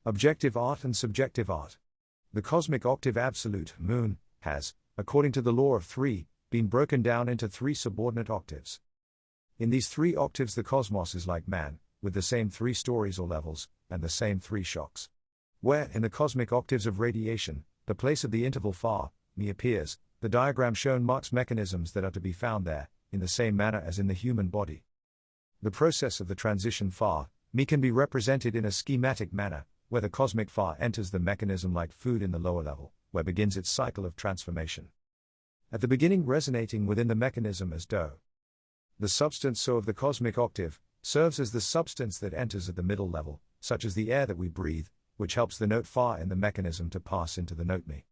Objective art and subjective art. The cosmic octave absolute, moon, has, according to the law of three, been broken down into three subordinate octaves. In these three octaves the cosmos is like man, with the same three stories or levels, and the same three shocks. Where, in the cosmic octaves of radiation, the place of the interval far, me appears, the diagram shown marks mechanisms that are to be found there, in the same manner as in the human body. The process of the transition far, me can be represented in a schematic manner, where the cosmic far enters the mechanism like food in the lower level, where begins its cycle of transformation. At the beginning resonating within the mechanism as dough. The substance so of the cosmic octave, serves as the substance that enters at the middle level, such as the air that we breathe, which helps the note fa in the mechanism to pass into the note mi.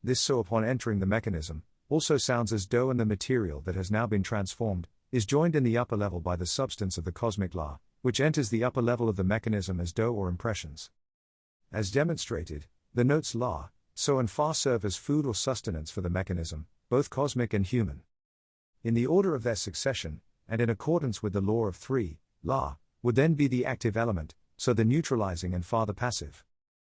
This so upon entering the mechanism, also sounds as dough, and the material that has now been transformed, is joined in the upper level by the substance of the cosmic la, which enters the upper level of the mechanism as dough or impressions. As demonstrated, the notes la, so and fa serve as food or sustenance for the mechanism, both cosmic and human. In the order of their succession, and in accordance with the law of three, la would then be the active element, so the neutralizing, and fa the passive.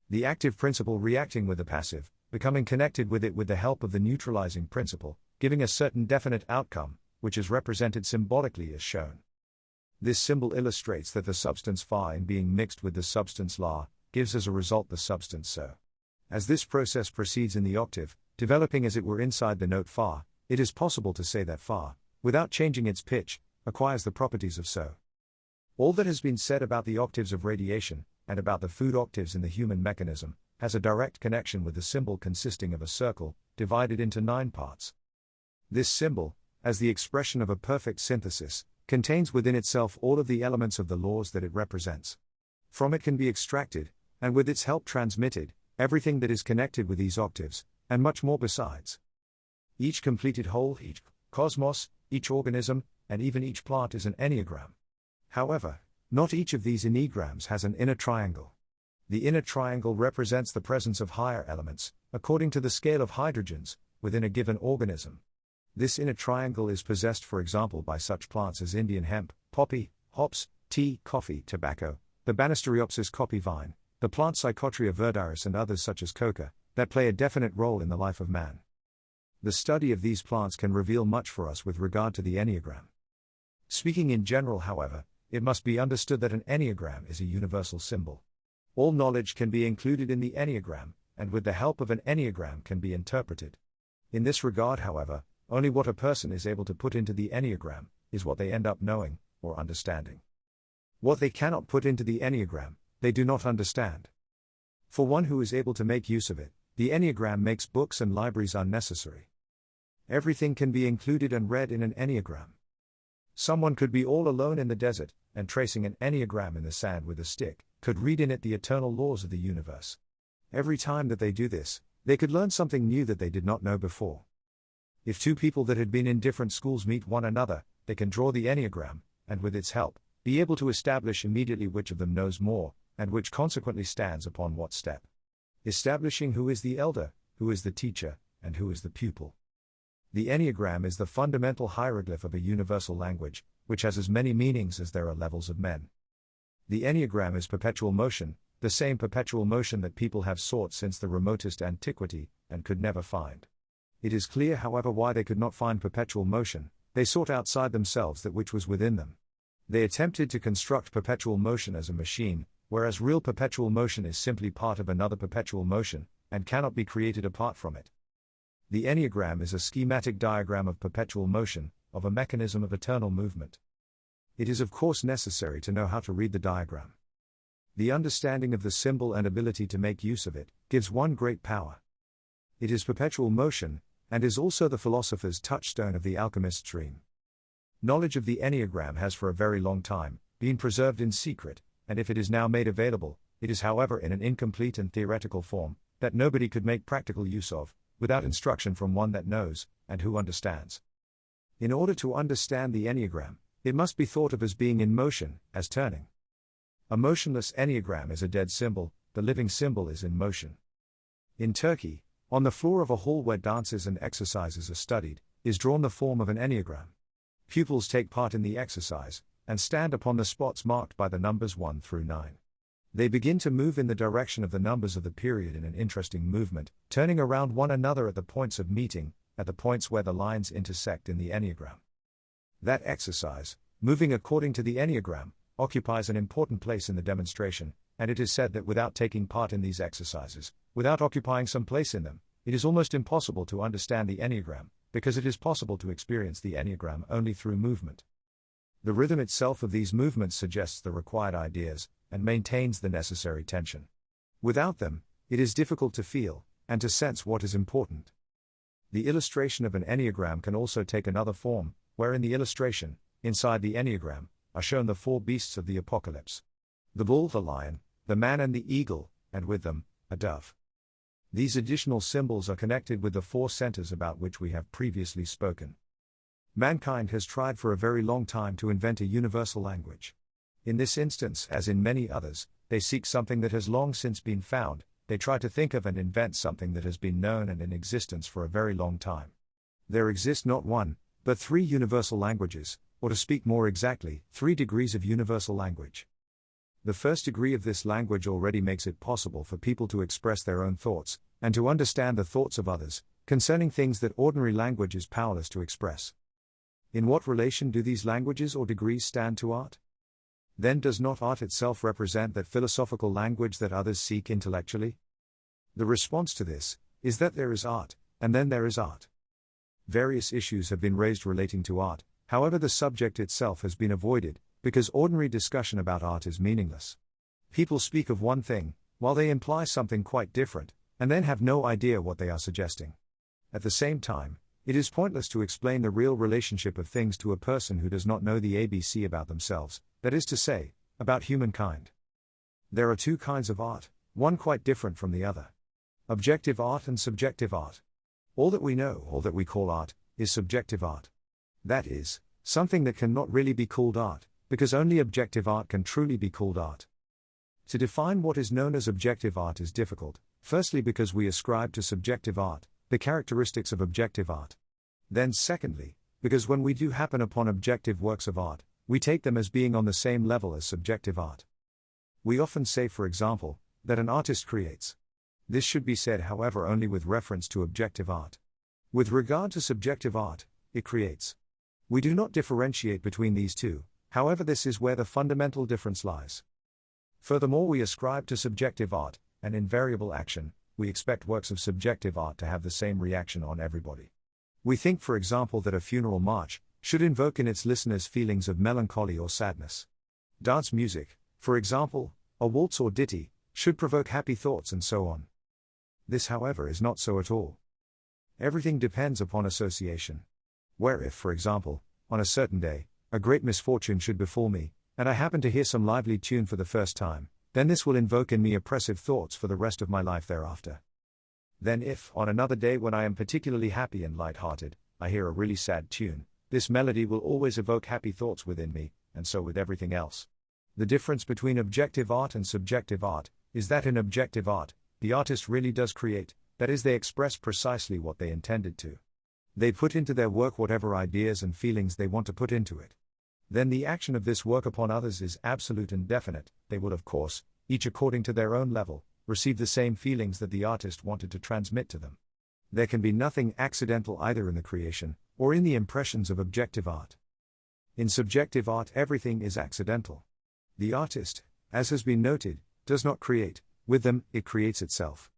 The active principle reacting with the passive, becoming connected with it with the help of the neutralizing principle, giving a certain definite outcome, which is represented symbolically as shown. This symbol illustrates that the substance fa in being mixed with the substance la, gives as a result the substance so. As this process proceeds in the octave, developing as it were inside the note fa, it is possible to say that fa, without changing its pitch, acquires the properties of so. All that has been said about the octaves of radiation, and about the food octaves in the human mechanism, has a direct connection with the symbol consisting of a circle, divided into 9 parts. This symbol, as the expression of a perfect synthesis, contains within itself all of the elements of the laws that it represents. From it can be extracted, and with its help transmitted, everything that is connected with these octaves, and much more besides. Each completed whole, each cosmos, each organism, and even each plant is an enneagram. However, not each of these enneagrams has an inner triangle. The inner triangle represents the presence of higher elements, according to the scale of hydrogens, within a given organism. This inner triangle is possessed, for example, by such plants as Indian hemp, poppy, hops, tea, coffee, tobacco, the Banisteriopsis copy vine, the plant Psychotria verdaris, and others such as coca, that play a definite role in the life of man. The study of these plants can reveal much for us with regard to the enneagram. Speaking in general, however, it must be understood that an enneagram is a universal symbol. All knowledge can be included in the enneagram, and with the help of an enneagram can be interpreted. In this regard, however, only what a person is able to put into the enneagram is what they end up knowing, or understanding. What they cannot put into the enneagram, they do not understand. For one who is able to make use of it, the enneagram makes books and libraries unnecessary. Everything can be included and read in an enneagram. Someone could be all alone in the desert, and tracing an enneagram in the sand with a stick, could read in it the eternal laws of the universe. Every time that they do this, they could learn something new that they did not know before. If two people that had been in different schools meet one another, they can draw the enneagram, and with its help, be able to establish immediately which of them knows more, and which consequently stands upon what step. Establishing who is the elder, who is the teacher, and who is the pupil. The enneagram is the fundamental hieroglyph of a universal language, which has as many meanings as there are levels of men. The enneagram is perpetual motion, the same perpetual motion that people have sought since the remotest antiquity, and could never find. It is clear, however, why they could not find perpetual motion. They sought outside themselves that which was within them. They attempted to construct perpetual motion as a machine, whereas real perpetual motion is simply part of another perpetual motion, and cannot be created apart from it. The enneagram is a schematic diagram of perpetual motion, of a mechanism of eternal movement. It is of course necessary to know how to read the diagram. The understanding of the symbol and ability to make use of it, gives one great power. It is perpetual motion, and is also the philosopher's touchstone of the alchemist's dream. Knowledge of the enneagram has for a very long time been preserved in secret, and if it is now made available, it is however in an incomplete and theoretical form, that nobody could make practical use of, without instruction from one that knows, and who understands. In order to understand the enneagram, it must be thought of as being in motion, as turning. A motionless enneagram is a dead symbol, the living symbol is in motion. In Turkey, on the floor of a hall where dances and exercises are studied, is drawn the form of an enneagram. Pupils take part in the exercise, and stand upon the spots marked by the numbers 1 through 9. They begin to move in the direction of the numbers of the period in an interesting movement, turning around one another at the points of meeting, at the points where the lines intersect in the Enneagram. That exercise, moving according to the Enneagram, occupies an important place in the demonstration, and it is said that without taking part in these exercises, without occupying some place in them, it is almost impossible to understand the Enneagram, because it is possible to experience the Enneagram only through movement. The rhythm itself of these movements suggests the required ideas, and maintains the necessary tension. Without them, it is difficult to feel, and to sense what is important. The illustration of an Enneagram can also take another form, where in the illustration, inside the Enneagram, are shown the four beasts of the apocalypse: the bull, the lion, the man and the eagle, and with them, a dove. These additional symbols are connected with the four centers about which we have previously spoken. Mankind has tried for a very long time to invent a universal language. In this instance, as in many others, they seek something that has long since been found. They try to think of and invent something that has been known and in existence for a very long time. There exist not one, but three universal languages, or to speak more exactly, 3 degrees of universal language. The first degree of this language already makes it possible for people to express their own thoughts, and to understand the thoughts of others, concerning things that ordinary language is powerless to express. In what relation do these languages or degrees stand to art? Then does not art itself represent that philosophical language that others seek intellectually? The response to this is that there is art, and then there is art. Various issues have been raised relating to art, however the subject itself has been avoided, because ordinary discussion about art is meaningless. People speak of one thing, while they imply something quite different, and then have no idea what they are suggesting. At the same time, it is pointless to explain the real relationship of things to a person who does not know the ABC about themselves, that is to say, about humankind. There are 2 kinds of art, one quite different from the other. Objective art and subjective art. All that we know, all that we call art, is subjective art. That is, something that cannot really be called art, because only objective art can truly be called art. To define what is known as objective art is difficult, firstly because we ascribe to subjective art the characteristics of objective art. Then secondly, because when we do happen upon objective works of art, we take them as being on the same level as subjective art. We often say, for example, that an artist creates. This should be said, however, only with reference to objective art. With regard to subjective art, it creates. We do not differentiate between these two, however this is where the fundamental difference lies. Furthermore, we ascribe to subjective art an invariable action. We expect works of subjective art to have the same reaction on everybody. We think, for example, that a funeral march should invoke in its listeners feelings of melancholy or sadness. Dance music, for example, a waltz or ditty, should provoke happy thoughts and so on. This, however, is not so at all. Everything depends upon association. Where if, for example, on a certain day, a great misfortune should befall me, and I happen to hear some lively tune for the first time, then this will invoke in me oppressive thoughts for the rest of my life thereafter. Then if, on another day when I am particularly happy and light-hearted, I hear a really sad tune, this melody will always evoke happy thoughts within me, and so with everything else. The difference between objective art and subjective art is that in objective art, the artist really does create, that is, they express precisely what they intended to. They put into their work whatever ideas and feelings they want to put into it. Then the action of this work upon others is absolute and definite. They will, of course, each according to their own level, receive the same feelings that the artist wanted to transmit to them. There can be nothing accidental either in the creation, or in the impressions of objective art. In subjective art everything is accidental. The artist, as has been noted, does not create, with them, it creates itself.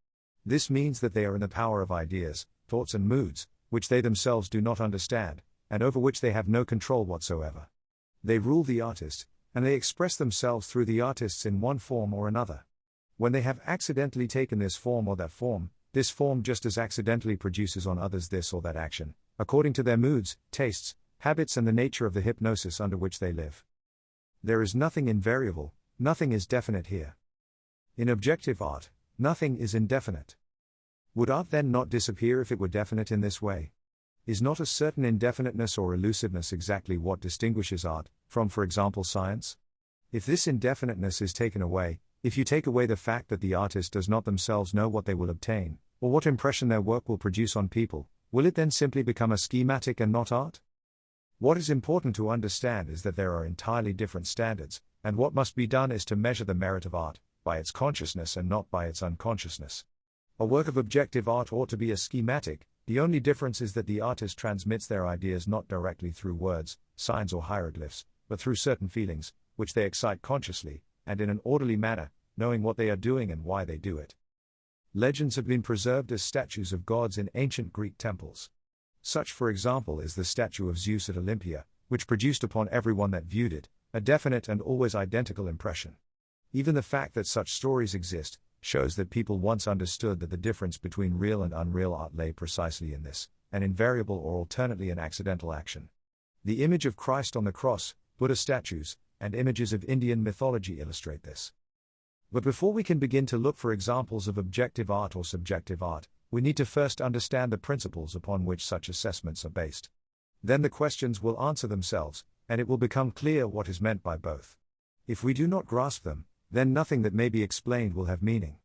This means that they are in the power of ideas, thoughts and moods, which they themselves do not understand, and over which they have no control whatsoever. They rule the artist, and they express themselves through the artists in one form or another. When they have accidentally taken this form or that form, this form just as accidentally produces on others this or that action, according to their moods, tastes, habits and the nature of the hypnosis under which they live. There is nothing invariable, nothing is definite here. In objective art, nothing is indefinite. Would art then not disappear if it were definite in this way? Is not a certain indefiniteness or elusiveness exactly what distinguishes art from, for example, science? If this indefiniteness is taken away, if you take away the fact that the artist does not themselves know what they will obtain, or what impression their work will produce on people, will it then simply become a schematic and not art? What is important to understand is that there are entirely different standards, and what must be done is to measure the merit of art, by its consciousness and not by its unconsciousness. A work of objective art ought to be a schematic, the only difference is that the artist transmits their ideas not directly through words, signs or hieroglyphs, but through certain feelings, which they excite consciously, and in an orderly manner, knowing what they are doing and why they do it. Legends have been preserved as statues of gods in ancient Greek temples. Such, for example, is the statue of Zeus at Olympia, which produced upon everyone that viewed it a definite and always identical impression. Even the fact that such stories exist shows that people once understood that the difference between real and unreal art lay precisely in this, an invariable or alternately an accidental action. The image of Christ on the cross, Buddha statues, and images of Indian mythology illustrate this. But before we can begin to look for examples of objective art or subjective art, we need to first understand the principles upon which such assessments are based. Then the questions will answer themselves, and it will become clear what is meant by both. If we do not grasp them, then nothing that may be explained will have meaning.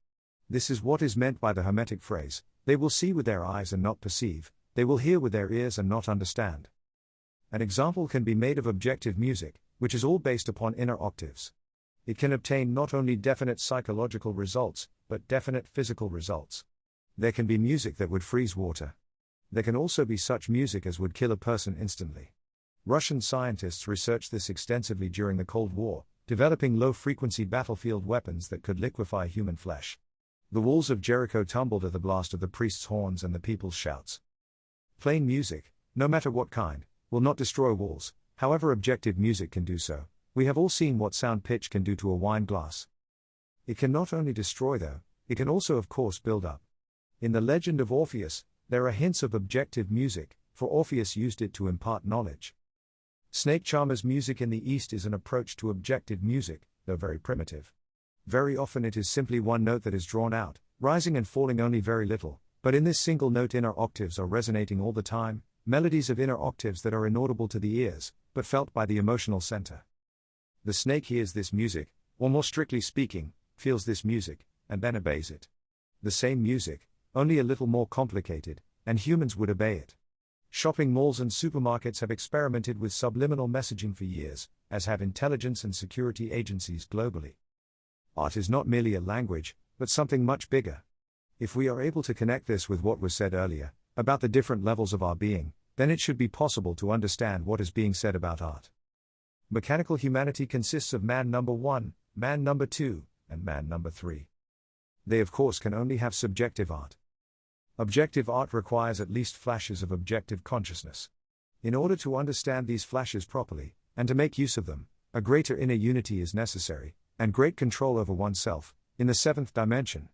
This is what is meant by the Hermetic phrase, they will see with their eyes and not perceive, they will hear with their ears and not understand. An example can be made of objective music, which is all based upon inner octaves. It can obtain not only definite psychological results, but definite physical results. There can be music that would freeze water. There can also be such music as would kill a person instantly. Russian scientists researched this extensively during the Cold War, developing low-frequency battlefield weapons that could liquefy human flesh. The walls of Jericho tumbled at the blast of the priest's horns and the people's shouts. Plain music, no matter what kind, will not destroy walls, however objective music can do so. We have all seen what sound pitch can do to a wine glass. It can not only destroy though, it can also of course build up. In the legend of Orpheus, there are hints of objective music, for Orpheus used it to impart knowledge. Snake charmer's music in the East is an approach to objective music, though very primitive. Very often it is simply one note that is drawn out, rising and falling only very little, but in this single note inner octaves are resonating all the time, melodies of inner octaves that are inaudible to the ears, but felt by the emotional center. The snake hears this music, or more strictly speaking, feels this music, and then obeys it. The same music, only a little more complicated, and humans would obey it. Shopping malls and supermarkets have experimented with subliminal messaging for years, as have intelligence and security agencies globally. Art is not merely a language, but something much bigger. If we are able to connect this with what was said earlier, about the different levels of our being, then it should be possible to understand what is being said about art. Mechanical humanity consists of man number 1, man number 2, and man number 3. They of course can only have subjective art. Objective art requires at least flashes of objective consciousness. In order to understand these flashes properly, and to make use of them, a greater inner unity is necessary, and great control over oneself, in the seventh dimension,